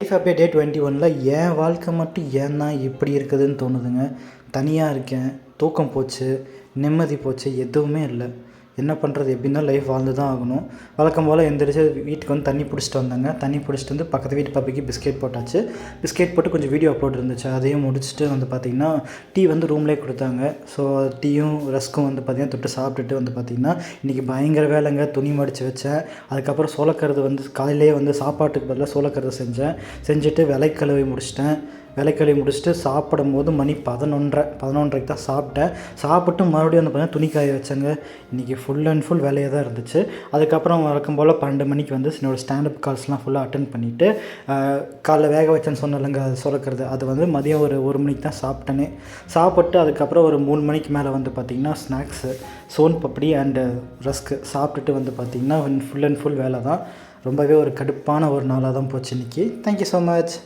Life அப்படியே டே 21ல் என் வாழ்க்கை மட்டும் ஏன் தான் இப்படி இருக்குதுன்னு தோணுதுங்க. தனியாக இருக்கேன், தூக்கம் போச்சு, நிம்மதி போச்சு, எதுவுமே இல்லை. என்ன பண்ணுறது? எப்படின்னா லைஃப் வாழ்ந்து தான் ஆகணும். வழக்கம் போல் எந்திரிச்சு வீட்டுக்கு வந்து தண்ணி பிடிச்சிட்டு வந்தேங்க. தண்ணி பிடிச்சிட்டு வந்து பக்கத்து வீட்டு பப்பிக்கு பிஸ்கெட் போட்டாச்சு. பிஸ்கெட் போட்டு கொஞ்சம் வீடியோ அப்லோட் இருந்துச்சு, அதையும் முடிச்சுட்டு வந்து பார்த்திங்கன்னா டீ வந்து ரூம்லேயே கொடுத்தாங்க. ஸோ டீயும் ரஸ்க்கும் வந்து பார்த்திங்கன்னா தொட்டு சாப்பிட்டுட்டு வந்து பார்த்திங்கன்னா இன்றைக்கி பயங்கர வேலைங்க. துணி மடித்து வச்சேன். அதுக்கப்புறம் சோளக்கருது வந்து காலையிலேயே வந்து சாப்பாட்டுக்கு பதிலாக சோளக்கருது செஞ்சுட்டு விலைக்கழுவி முடிச்சுட்டு சாப்பிடும்போது மணி 11:30க்கு தான் சாப்பிட்டேன். சாப்பிட்டு மறுபடியும் வந்து பார்த்தீங்கன்னா துணி காய வச்சேங்க. இன்றைக்கி ஃபுல் அண்ட் ஃபுல் வேலையாக தான் இருந்துச்சு. அதுக்கப்புறம் வழக்கம் போல் 12 மணிக்கு வந்து என்னோடய ஸ்டாண்டப் கால்ஸ்லாம் ஃபுல்லாக அட்டென்ட் பண்ணிவிட்டு காலைல வேக வச்சேன்னு சொன்னலைங்க, அது சோளக்கருது, அது வந்து மதியம் ஒரு மணிக்கு தான் சாப்பிட்டேனே. சாப்பிட்டு அதுக்கப்புறம் ஒரு 3 மணிக்கு மேலே வந்து பார்த்திங்கன்னா snacks soan papdi and rusk சாப்பிட்டுட்டு வந்து பார்த்திங்கன்னா ஃபுல் அண்ட் ஃபுல் வேலை தான். ரொம்பவே ஒரு கடுப்பான ஒரு நாளாக தான் போச்சு இன்றைக்கி. Thank you so much.